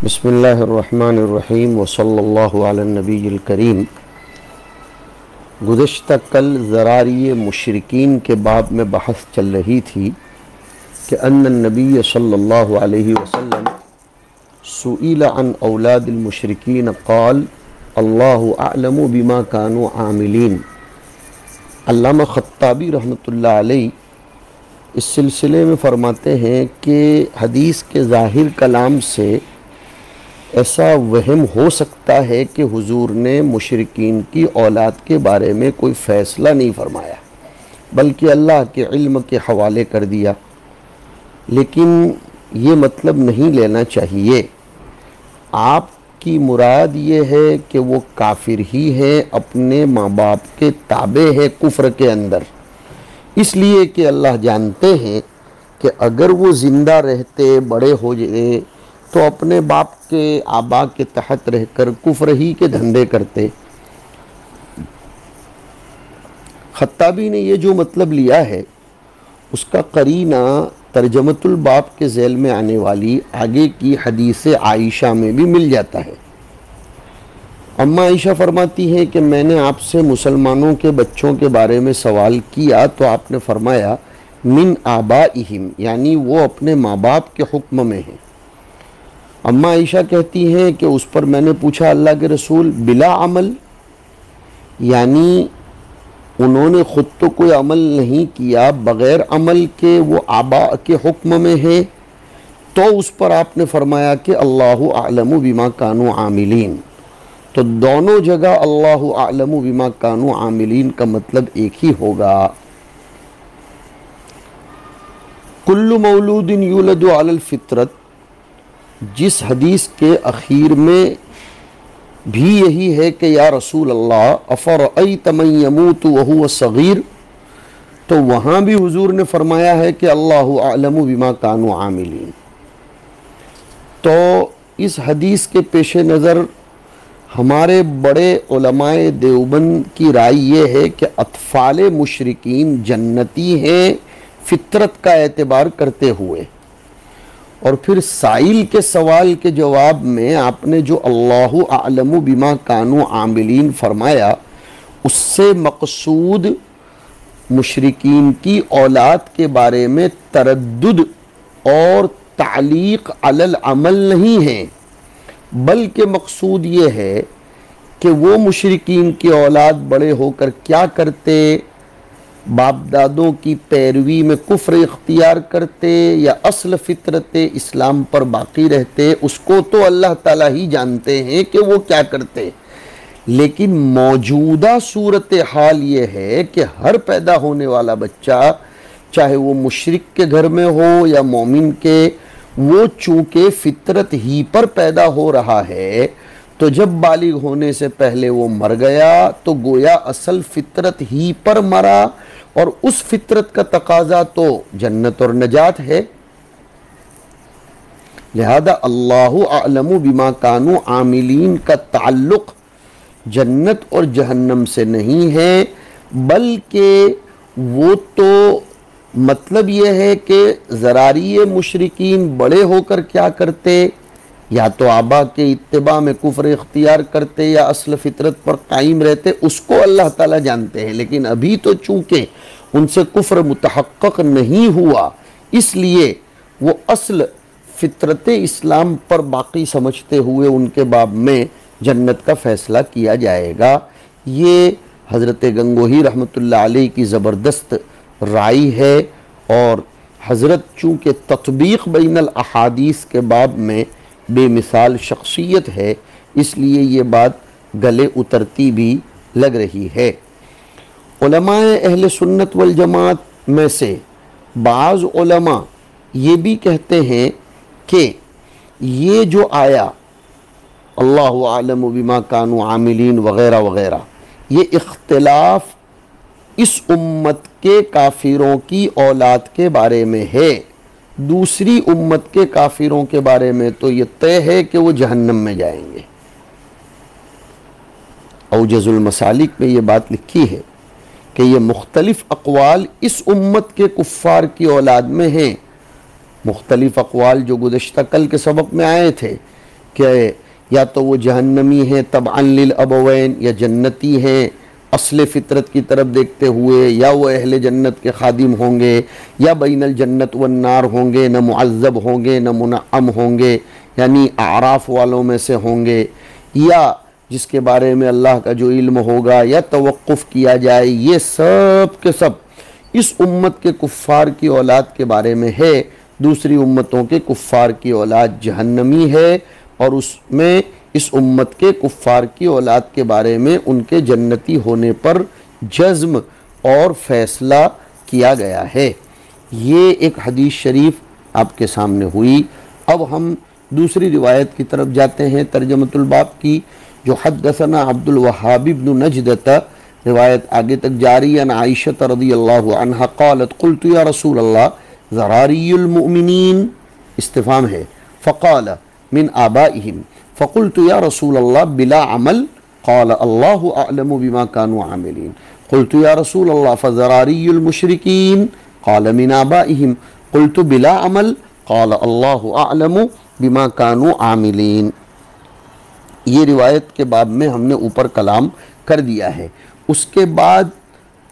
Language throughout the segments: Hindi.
बिस्मिल्लाहिर्रहमानिर्रहीम वसल्लल्लाहु अला नबील करीम। गुज़श्ता कल ज़रारी मुशरिकीन के बाब में बहस चल रही थी कि अन्न नबी सल्लल्लाहु अलैहि वसल्लम सुइला अन औलादिल मुशरिकीन क़ाल अल्लाहु अअलमु बिमा कानू आमिलीन। अल्लामा ख़त्ताबी रहमतुल्लाह अलैह इस सिलसिले में फ़रमाते हैं कि हदीस के ज़ाहिर कलाम से ऐसा वहम हो सकता है कि हुजूर ने मुशरिकीन की औलाद के बारे में कोई फ़ैसला नहीं फरमाया, बल्कि अल्लाह के इल्म के हवाले कर दिया। लेकिन ये मतलब नहीं लेना चाहिए। आपकी मुराद ये है कि वो काफिर ही हैं, अपने माँ बाप के ताबे है कुफ्र के अंदर, इसलिए कि अल्लाह जानते हैं कि अगर वो ज़िंदा रहते, बड़े हो जाए तो अपने बाप के आबा के तहत रहकर कुफ्र ही के धंधे करते। खत्ताबी ने ये जो मतलब लिया है उसका करीना तर्जमतुल बाब के ज़ैल में आने वाली आगे की हदीस आयशा में भी मिल जाता है। अम्मा आयशा फरमाती हैं कि मैंने आपसे मुसलमानों के बच्चों के बारे में सवाल किया तो आपने फरमाया मिन आबाइहिम, यानी वो अपने माँ बाप के हुक्म में हैं। अम्मा आयशा कहती हैं कि उस पर मैंने पूछा अल्लाह के रसूल बिला अमल, यानी उन्होंने ख़ुद तो कोई अमल नहीं किया, बग़ैर अमल के वो आबा के हुक्म में है। तो उस पर आपने फरमाया कि अल्लाहु अअलमु बिमा कानू आमिलीन। तो दोनों जगह अल्लाहु अअलमु बिमा कानू आमिलीन का मतलब एक ही होगा। कुल्लु मौलूदिन यूलदु अलल फितरत, जिस हदीस के अखीर में भी यही है कि या रसूल अल्लाह अफ़रअयत मन यमूतु वहुव सगीर, तो वहाँ भी हुजूर ने फरमाया है कि अल्लाहु अअलमु बिमा कानू आमिलीन। तो इस हदीस के पेश नज़र हमारे बड़े उलमाए देवबंद की राय ये है कि अतफ़ाले मुशरिकीन जन्नती हैं फितरत का एतबार करते हुए। और फिर साइल के सवाल के जवाब में आपने जो अल्लाहु अअलमु बिमा कानू आमिलीन फरमाया, उससे मकसूद मुशरिकीन की औलाद के बारे में तरद्दुद और तालीक़ अलल अमल नहीं है, बल्कि मकसूद ये है कि वो मुशरिकीन की औलाद बड़े होकर क्या करते, बाप दादों की पैरवी में कुफ्र इख्तियार करते या असल फितरत इस्लाम पर बाकी रहते, उसको तो अल्लाह ताला ही जानते हैं कि वो क्या करते। लेकिन मौजूदा सूरत हाल ये है कि हर पैदा होने वाला बच्चा, चाहे वो मुशरिक के घर में हो या मोमिन के, वो चूँकि फितरत ही पर पैदा हो रहा है, तो जब बालिग होने से पहले वो मर गया तो गोया असल फितरत ही पर मरा, और उस फितरत का तकाजा तो जन्नत और नजात है। लिहाजा अल्लाहु अअलमु बिमा कानू आमिलीन का ताल्लुक जन्नत और जहन्नम से नहीं है, बल्कि वो तो मतलब ये है कि ज़रारी मुशरिकीन बड़े होकर क्या करते, या तो आबा के इत्तिबा में कुफ्र इख्तियार करते या असल फितरत पर कायम रहते, उसको अल्लाह ताला जानते हैं। लेकिन अभी तो चूँकि उनसे कुफ्र मुतहक्क़क़ नहीं हुआ, इसलिए वो असल फितरत इस्लाम पर बाकी समझते हुए उनके बाब में जन्नत का फ़ैसला किया जाएगा। ये हज़रत गंगोही रहमतुल्लाह अलैह की ज़बरदस्त राय है। और हज़रत चूँकि तत्बीक़ बैनल अहादीस के बाब में बेमिसाल शख्सियत है, इसलिए ये बात गले उतरती भी लग रही है। उलमाए अहले सुन्नत वल जमात में से बाज़ उलमा ये भी कहते हैं कि ये जो आया अल्लाहु अअलमु बिमा कानू आमिलीन वग़ैरह वग़ैरह, ये इख्तिलाफ इस उम्मत के काफिरों की औलाद के बारे में है। दूसरी उम्मत के काफिरों के बारे में तो ये तय है कि वो जहन्नम में जाएंगे। औजज़ुल मसालिक में ये बात लिखी है कि ये मुख्तलिफ अक़वाल इस उम्मत के कुफ़ार की औलाद में हैं। मुख्तलिफ अक़वाल जो गुज़श्ता कल के सबक में आए थे कि या तो वो जहन्नमी हैं तबअन लिल अबवैन, या जन्नती हैं असले फितरत की तरफ देखते हुए, या वो अहले जन्नत के खादिम होंगे, या बैनल जन्नत वन नार होंगे, न मुअज़्ज़ब होंगे न मुनअम होंगे, यानी आराफ वालों में से होंगे, या जिसके बारे में अल्लाह का जो इल्म होगा या तवक्कुफ़ किया जाए। ये सब के सब इस उम्मत के कुफ़ार की औलाद के बारे में है। दूसरी उम्मतों के कुफ़ार की औलाद जहन्नमी है, और उसमें इस उम्मत के कुफ़ार की औलाद के बारे में उनके जन्नती होने पर जज़्म और फ़ैसला किया गया है। ये एक हदीस शरीफ आपके सामने हुई। अब हम दूसरी रिवायत की तरफ जाते हैं तर्जमतुल बाब की, जो हद्दसना अब्दुल वहाब इब्न नजदत, रिवायत आगे तक जारी। अन आयशा रज़ियल्लाहु अन्हा क़ालत क़ुल्तु या रसूल अल्लाह ज़रारियुल मुमिनीन, इस्तिफ़ाम है, फ़क़ाल मिन आबाइहिम, फ़क़ुल्तु या रसूल अल्लाह बिला अमल, क़ाल अल्लाहु अअलमु बिमा कानू आमिलीन, क़ुल्तु या रसूल अल्लाह फ़ज़रारियुल मुशरिकीन, क़ाल मिन आबाइहिम, क़ुल्तु बिला अमल, क़ाल अल्लाहु अअलमु बिमा कानू आमिलीन। ये रिवायत के बाब में हमने ऊपर कलाम कर दिया है। उसके बाद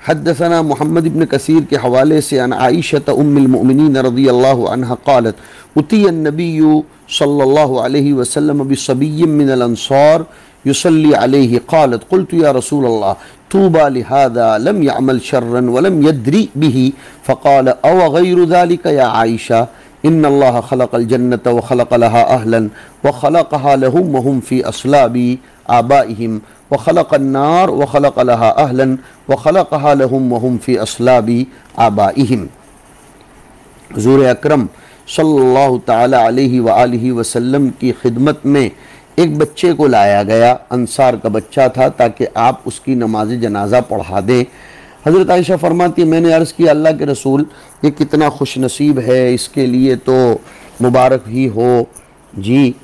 हद्दसना मोहम्मद इब्न कसीर के हवाले से अन आइशा उम्मुल मोमिनीन रज़ियल्लाहु अन्हा क़ालत उतियन नबिय्यु सल्लल्लाहु अलैहि वसल्लम बिसबिय्यिन मिनल अंसार युसल्ली अलैहि, क़ालत क़ुल्तु या रसूल अल्लाह तूबा लिहादा लम यअमल शर्रन वलम यद्री बिही, फ़क़ाल अव गैरु ज़ालिका या आइशा इन्नल्लाह खलक़ल जन्नत व खलक़ लहा अहलन व खलक़हा लहुम व हुम फ़ी अस्लाबी आबाइहिम व खलक़न नार व खलक़ लहा अहलन व खलक़हा लहुम व हुम फ़ी अस्लाबी आबाइहिम। हुज़ूर अकरम सल्लल्लाहु ताला अलैहि व आलिहि वसल्लम की खिदमत में एक बच्चे को लाया गया, अंसार का बच्चा था, ताकि आप उसकी नमाज जनाजा पढ़ा दें। हज़रत आयशा फरमाती, मैंने अर्ज़ किया अल्लाह के रसूल ये कितना खुश नसीब है, इसके लिए तो मुबारक ही हो जी,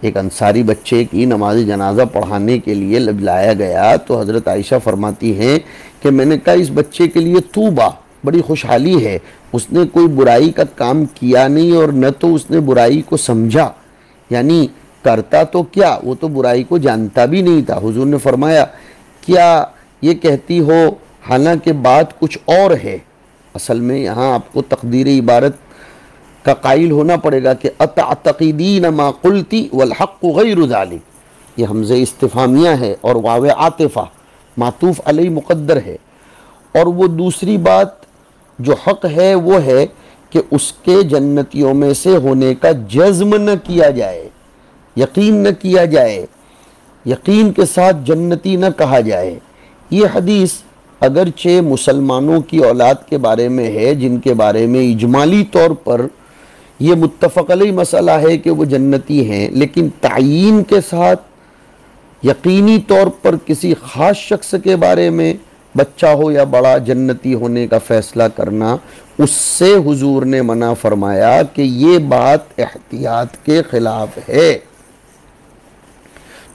एक अंसारी बच्चे की नमाज जनाजा पढ़ाने के लिए लाया गया। तो हज़रत आयशा फरमाती हैं कि मैंने कहा इस बच्चे के लिए तूबा, बड़ी खुशहाली है, उसने कोई बुराई का काम किया नहीं और न तो उसने बुराई को समझा, यानी करता तो क्या, वो तो बुराई को जानता भी नहीं था। हुजूर ने फरमाया क्या ये कहती हो, हालांकि बात कुछ और है। असल में यहाँ आपको तकदीर इबारत का कायल होना पड़ेगा कि अतअतक़ीदीन मा क़ुल्ती वल हक़्क़ु गैरु ज़ालिक, ये हमज़े इस्तिफ़ामिया है और वाव आतिफ़ा मातूफ़ अलैहि मुक़द्दर है। और वो दूसरी बात जो हक़ है वो है कि उसके जन्नतियों में से होने का जज़्म न किया जाए, यकीन न किया जाए, यकीन के साथ जन्नती न कहा जाए। ये हदीस अगरचे मुसलमानों की औलाद के बारे में है, जिनके बारे में इजमाली तौर पर ये मुत्तफ़क़ अलैह मसला है कि वो जन्नती हैं, लेकिन तायीन के साथ यकीनी तौर पर किसी ख़ास शख्स के बारे में, बच्चा हो या बड़ा, जन्नती होने का फ़ैसला करना, उससे हुजूर ने मना फरमाया कि ये बात एहतियात के ख़िलाफ़ है।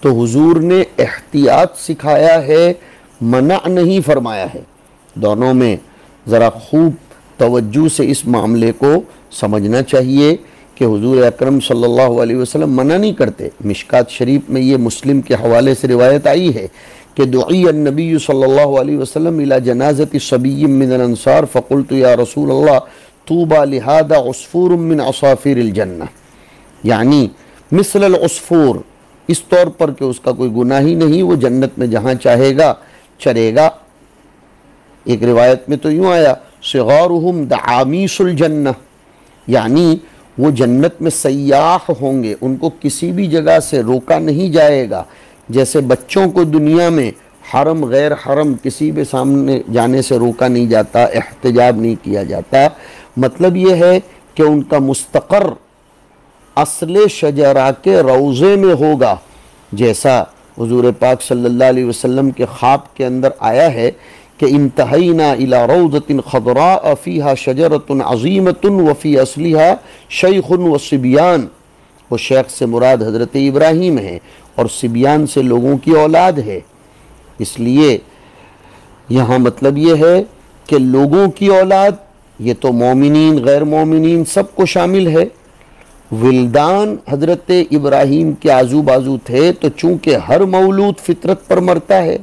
तो हुजूर ने एहतियात सिखाया है, मना नहीं फरमाया है। दोनों में ज़रा खूब तवज्जो से इस मामले को समझना चाहिए कि हुजूर अकरम सल्लल्लाहु अलैहि वसल्लम मना नहीं करते। मिशकात शरीफ में ये मुस्लिम के हवाले से रिवायत आई है कि दुइया नबी सल्लल्लाहु अलैहि वसल्लम इला जनाज़ति सबिय्यिन मिनल अंसार फ़क़ुल्तु या रसूल अल्लाह तूबा लिहादा उस्फूरुम मिन असाफिरिल जन्नह, यानी मिसलल उस्फूर, इस तौर पर कि उसका कोई गुनाह ही नहीं, वो जन्नत में जहाँ चाहेगा चरेगा। एक रिवायत में तो यूँ आया सिगारुहुम दआमीसुल जन्नह, यानी वो जन्नत में सयाह होंगे, उनको किसी भी जगह से रोका नहीं जाएगा। जैसे बच्चों को दुनिया में हरम गैर हरम किसी भी सामने जाने से रोका नहीं जाता, एहतजाब नहीं किया जाता। मतलब ये है कि उनका मुस्तक़र असले शजरा के रौज़े में होगा, जैसा हुज़ूर पाक सल्लल्लाहु अलैहि वसल्लम के ख्वाब के अंदर आया है कि इंतहैना इला रौज़तिन खदरा फ़ीहा शजरतुन अज़ीमतुन व फ़ी असलिहा शैख़ुन व सिबियान। वो शेख से मुराद हज़रत इब्राहीम है और सिबियान से लोगों की औलाद है। इसलिए यहाँ मतलब ये है कि लोगों की औलाद, ये तो मोमिनीन गैर मोमिनीन सबको शामिल है। विल्दान हजरत इब्राहीम के आजू बाजू थे, तो चूंकि हर मौलूद फितरत पर मरता है,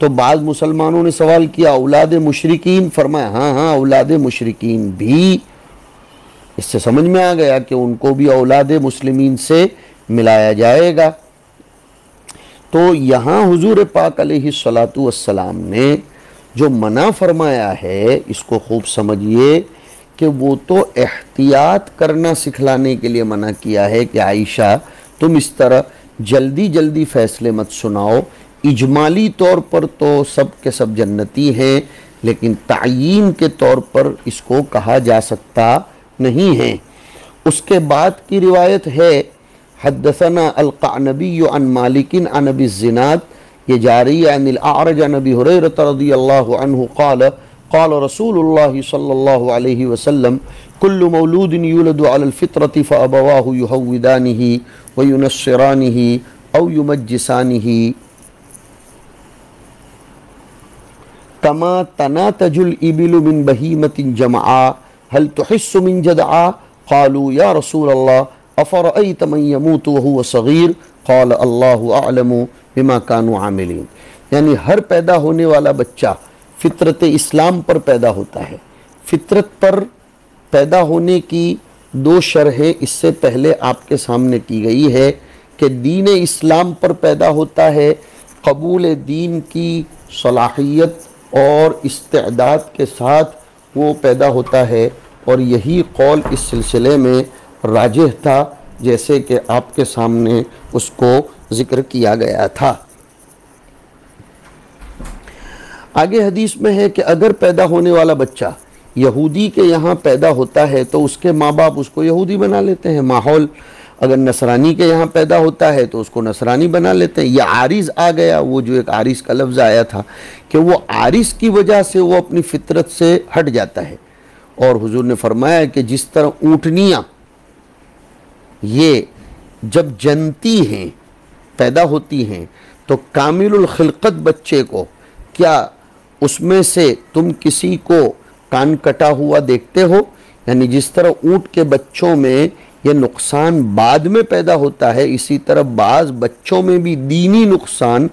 तो बाद मुसलमानों ने सवाल किया औलाद मुशरिकीन, फरमाया हाँ हाँ औलाद मुशरिकीन भी। इससे समझ में आ गया कि उनको भी औलाद मुस्लिमीन से मिलाया जाएगा। तो यहाँ हुजूर पाक अलैहिस्सलातु वस्सलाम ने जो मना फरमाया है, इसको खूब समझिए कि वो तो एहतियात करना सिखलाने के लिए मना किया है कि आयशा तुम इस तरह जल्दी जल्दी फैसले मत सुनाओ। इजमाली तौर पर तो सब के सब जन्नती हैं, लेकिन तायीन के तौर पर इसको कहा जा सकता नहीं है। उसके बाद की रिवायत है हद्दसना अल-क़अनबी अन मालिकिन अन अबी ज़िनाद, ये जारी अनिल अअरज अन अबी हुरैरा रज़ियल्लाहु अन्हु क़ाल क़ाल रसूलुल्लाह सल्लल्लाहु अलैहि वसल्लम कुल्लु मौलूदिन यूलदु अलल फ़ित्रति फ़अबवाहु युहव्विदानिही व युनस्सिरानिही औ युमज्जिसानिही कमा तनातजुल इबिलु मिन बहीमतिन जमआ हल तुहिस्सु मिन जदआ क़ालू या रसूलल्लाह अफ़रअयत मन यमूतु व हुव सगीर क़ाल अल्लाहु अअलमु बिमा कानू आमिलीन। यानी हर पैदा होने वाला बच्चा फितरत इस्लाम पर पैदा होता है। फितरत पर पैदा होने की दो शरहें इससे पहले आपके सामने की गई है कि दीन इस्लाम पर पैदा होता है, कबूल दीन की सलाहियत और इस्तेदाद के साथ वो पैदा होता है, और यही कौल इस सिलसिले में राजिह था, जैसे कि आपके सामने उसको जिक्र किया गया था। आगे हदीस में है कि अगर पैदा होने वाला बच्चा यहूदी के यहाँ पैदा होता है तो उसके माँ बाप उसको यहूदी बना लेते हैं। माहौल अगर नसरानी के यहाँ पैदा होता है तो उसको नसरानी बना लेते हैं। यह आरिज़ आ गया, वो जो एक आरिज़ का लफ्ज़ आया था कि वो आरिज़ की वजह से वो अपनी फितरत से हट जाता है। और हुजूर ने फरमाया कि जिस तरह ऊँटनियाँ ये जब जनती हैं, पैदा होती हैं, तो कामिलुल खिलकत बच्चे को क्या उसमें से तुम किसी को कान कटा हुआ देखते हो? यानी जिस तरह ऊँट के बच्चों में ये नुकसान बाद में पैदा होता है, इसी तरह बाज़ बच्चों में भी दीनी नुकसान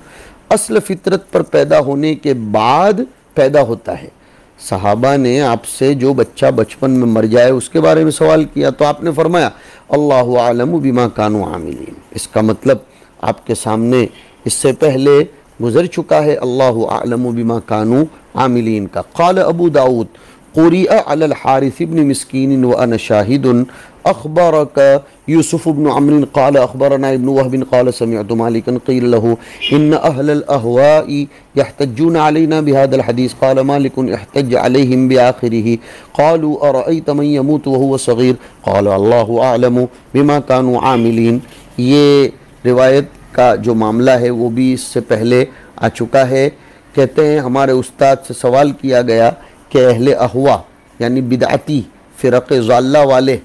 असल फितरत पर पैदा होने के बाद पैदा होता है। सहाबा ने आपसे जो बच्चा बचपन में मर जाए उसके बारे में सवाल किया, तो आपने फरमाया अल्लाहु आलमु बिमा कानू आमिलीन। इसका मतलब आपके सामने इससे पहले गुजर चुका है अल्लाहु आलमु बिमा कानू आमिलीन का। क़ाल अबू दाऊद क़ुरिअ अलल हारिस इब्न मिस्कीन व अना शाहिदुन अख़बरक यूसुफ़ इब्न अम्र क़ाल अख़बरना इब्न वहब क़ाल समिअतु मालिकन क़ील लहु इन्न अहलल अहवाइ यहतज्जून अलैना बिहादल हदीस क़ाल मालिकुन इहतज्ज अलैहिम बिआख़िरिही क़ालू अरअयत मन यमूतु व हुव सग़ीर क़ाल अल्लाहु अअलमु बिमा कानू आमिलीन। ये रिवायत का जो मामला है वो भी इससे पहले आ चुका है। कहते हैं हमारे उस्ताद से सवाल किया गया कि अहले अहवा यानी बिदअती फ़िरक़ ज़ाल्ला वाले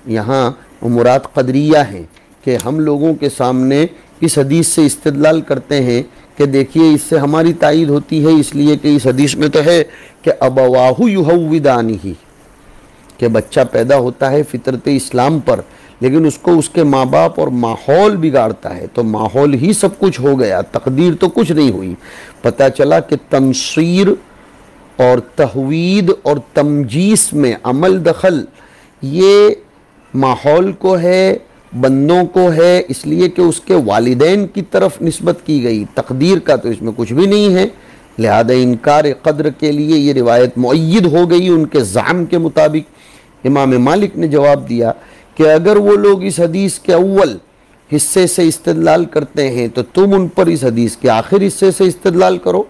यहाँ मुराद क़दरिया हैं कि हम लोगों के सामने इस हदीस से इस्तिदलाल करते हैं कि देखिए इससे हमारी तायीद होती है, इसलिए कि इस हदीस में तो है कि अबवाहु युहव्विदानिही, कि बच्चा पैदा होता है फितरत इस्लाम पर, लेकिन उसको उसके माँ बाप और माहौल बिगाड़ता है, तो माहौल ही सब कुछ हो गया, तकदीर तो कुछ नहीं हुई। पता चला कि तमसीर और तहवीद और तमजीस में अमल दखल ये माहौल को है, बंदों को है, इसलिए कि उसके वालिदैन की तरफ निस्बत की गई। तकदीर का तो इसमें कुछ भी नहीं है, लिहाजा इनकार कद्र के लिए ये रिवायत मुअय्यद हो गई उनके ज़ाम के मुताबिक। इमाम मालिक ने जवाब दिया कि अगर वो लोग इस हदीस के अव्वल हिस्से से इस्तिदलाल करते हैं तो तुम उन पर इस हदीस के आखिर हिस्से से इस्तिदलाल करो।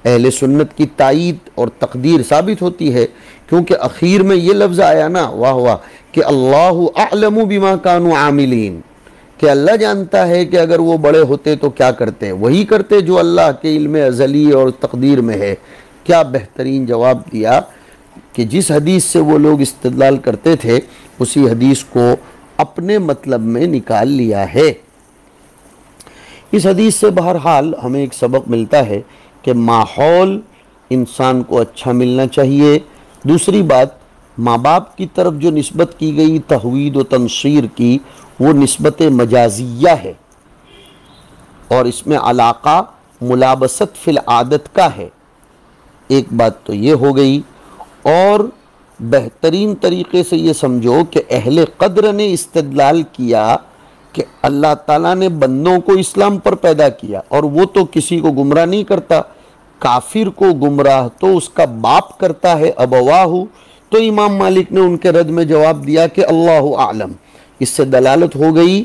अहले सुन्नत की तायीद और तकदीर साबित होती है, क्योंकि आखिर में ये लफ्ज़ आया ना, वाह वाह, कि अल्लाहु अअलमु बिमा कानू आमिलीन, कि अल्लाह जानता है कि अगर वो बड़े होते तो क्या करते हैं, वही करते जो अल्लाह के इल्म अज़ली और तकदीर में है। क्या बेहतरीन जवाब दिया कि जिस हदीस से वो लोग इस्तिदलाल करते थे उसी हदीस को अपने मतलब में निकाल लिया है। इस हदीस से बहरहाल हमें एक सबक मिलता है कि माहौल इंसान को अच्छा मिलना चाहिए। दूसरी बात, माँ बाप की तरफ जो निस्बत की गई तहवीद व तनसीर की, वो निस्बत मजाजिया है और इसमें अलाक़ा मुलाबसत फिल आदत का है। एक बात तो ये हो गई। और बेहतरीन तरीक़े से ये समझो कि अहले क़द्र ने इस्तदलाल किया कि अल्लाह ताला ने बंदों को इस्लाम पर पैदा किया और वो तो किसी को गुमराह नहीं करता, काफिर को गुमराह तो उसका बाप करता है, अबवाहु। तो इमाम मालिक ने उनके रद में जवाब दिया कि अल्लाहु आलम। इससे दलालत हो गई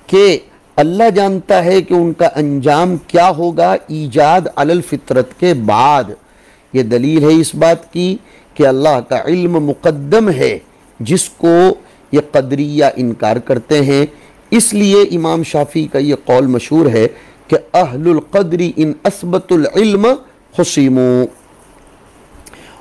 कि अल्लाह जानता है कि उनका अंजाम क्या होगा ईजाद अलल फितरत के बाद। ये दलील है इस बात की कि अल्लाह का इल्म मुक़द्दम है, जिसको ये क़दरिया इनकार करते हैं। इसलिए इमाम शाफी का ये कौल मशहूर है कि अहलुल क़द्री इन असबतुल इल्म हुसीमू।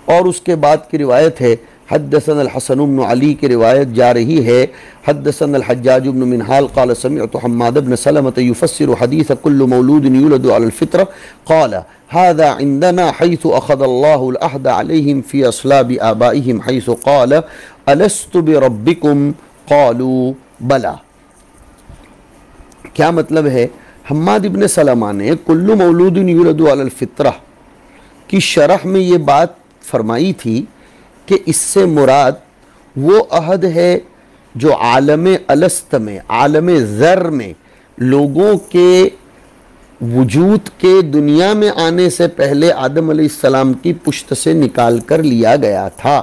और उसके बाद की रिवायत है, हद्दसन अल हसन इब्न अली की रिवायत जा रही है, हद्दसन अल हज्जाज इब्न मिनहाल क़ाल समिअतु हम्माद इब्न सलमत युफस्सिरु हदीस कुल्लु मौलूदिन युलदु अलल फित्र क़ाल हाज़ा इंदना हैसु अख़ज़ल्लाहु अल अहद अलैहिम फ़ी अस्लाबि आबाइहिम हैसु क़ाल अलस्तु बिरब्बिकुम क़ालू बला। क्या मतलब है? हम्माद इब्न सलमा ने कुल्लु मौलूदिन युलदु अलल फित्र की शरह में ये बात फरमाई थी कि इससे मुराद वो अहद है जो आलम अलस्त में, आलम ज़र में लोगों के वजूद के दुनिया में आने से पहले आदम अलैहिस्सलाम की पुश्त से निकाल कर लिया गया था।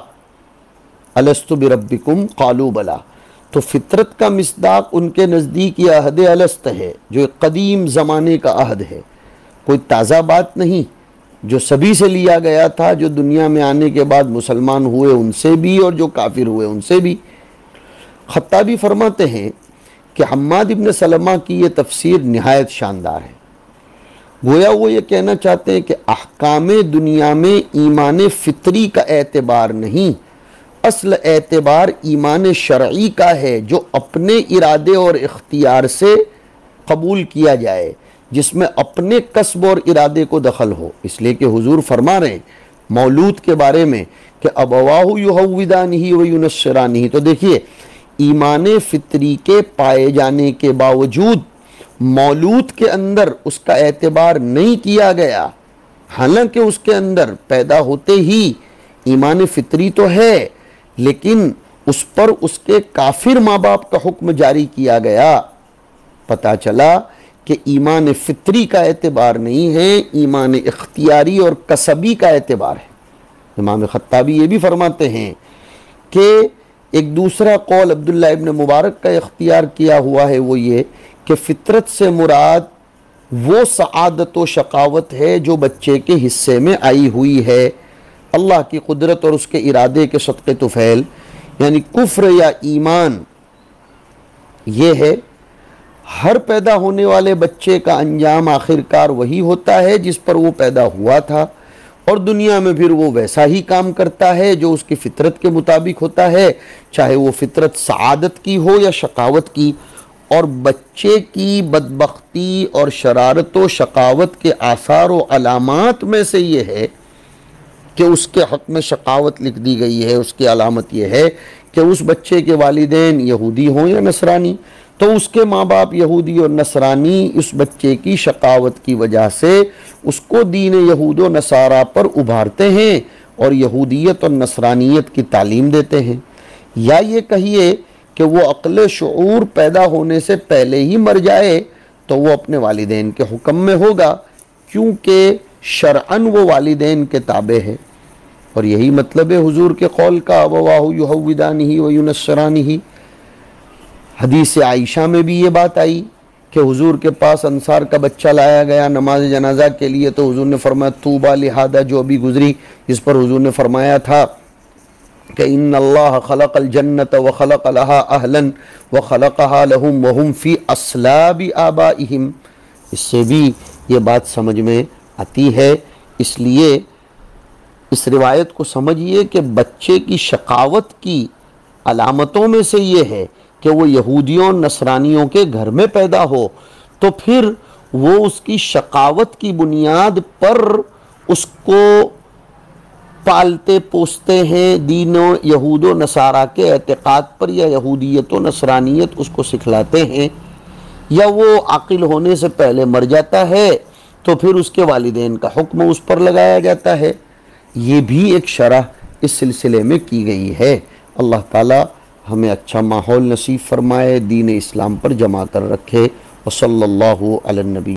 अलस्तु बिरब्बिकुम क़ालू बला। तो फितरत का मिस्दाक उनके नज़दीक यह अहद अलस्त है जो कदीम ज़माने का अहद है, कोई ताज़ा बात नहीं, जो सभी से लिया गया था, जो दुनिया में आने के बाद मुसलमान हुए उनसे भी और जो काफिर हुए उनसे भी। खत्ताबी फरमाते हैं कि हम्माद इब्न सलमा की ये तफसीर निहायत शानदार है। गोया वो ये कहना चाहते हैं कि अहकामे दुनिया में ईमान फितरी का एतबार नहीं, असल एतबार ईमान शरई का है जो अपने इरादे और इख्तियार से कबूल किया जाए, जिसमें अपने कसब और इरादे को दखल हो। इसलिए कि हुजूर फरमा रहे हैं मौलूद के बारे में कि अबवाहु युहव्विदानिही व युनस्सिरानिही। तो देखिए, ईमान फितरी के पाए जाने के बावजूद मौलूद के अंदर उसका एतबार नहीं किया गया, हालांकि उसके अंदर पैदा होते ही ईमान फितरी तो है, लेकिन उस पर उसके काफिर माँ बाप का हुक्म जारी किया गया। पता चला कि ईमान फितरी का एतबार नहीं है, ईमान इख्तियारी और कसबी का एतबार है। इमाम खत्ताबी ये भी फरमाते हैं कि एक दूसरा कौल अब्दुल्ला इब्न मुबारक का इख्तियार किया हुआ है, वो ये कि फितरत से मुराद वो सआदत व शकावत है जो बच्चे के हिस्से में आई हुई है अल्लाह की कुदरत और उसके इरादे के सदक़े तुफ़ैल, यानी कुफ्र या ईमान ये है। हर पैदा होने वाले बच्चे का अंजाम आखिरकार वही होता है जिस पर वो पैदा हुआ था, और दुनिया में फिर वो वैसा ही काम करता है जो उसकी फितरत के मुताबिक होता है, चाहे वो फितरत सआदत की हो या शकावत की। और बच्चे की बदबख्ती और शरारत व शकावत के आसार व अलामात में से ये है कि उसके हक़ में शकावत लिख दी गई है। उसकी अलामत यह है कि उस बच्चे के वालिदैन यहूदी हों या नसरानी, तो उसके माँ बाप यहूदी और नसरानी उस बच्चे की शकावत की वजह से उसको दीन यहूद व नसारा पर उभारते हैं और यहूदियत और नसरानियत की तालीम देते हैं। या ये कहिए कि वो अक्ल शऊर पैदा होने से पहले ही मर जाए तो वो अपने वालिदैन के हुक्म में होगा, क्योंकि शरअन वो वालिदैन के ताबे है। और यही मतलब है हुजूर के कौल का, अबवाहु युहव्विदानिही व युनस्सिरानिही। हदीस आयशा में भी ये बात आई कि हुजूर के पास अंसार का बच्चा लाया गया नमाज जनाजा के लिए, तो हुजूर ने फरमाया तूबा लिहादा, जो अभी गुजरी, जिस पर हुजूर ने फरमाया था कि इन्नल्लाह खलक़ल जन्नत व खलक़ लहा अहलन व खलक़हा लहुम व हुम फ़ी अस्लाबि आबाइहिम। इससे भी ये बात समझ में आती है। इसलिए इस रिवायत को समझिए कि बच्चे की शकावत की अलामतों में से ये है कि वो यहूदियों नसरानियों के घर में पैदा हो, तो फिर वो उसकी शकावत की बुनियाद पर उसको पालते पोसते हैं दीनो यहूदो नसारा के एतकाद पर, या यहूदियत व नसरानियत उसको सिखलाते हैं, या वो आकिल होने से पहले मर जाता है तो फिर उसके वालिदैन का हुक्म उस पर लगाया जाता है। ये भी एक शरह इस सिलसिले में की गई है। अल्लाह ताला हमें अच्छा माहौल नसीब फरमाए, दीन इस्लाम पर जमा कर रखे। वसल्लल्लाहु अला नबी।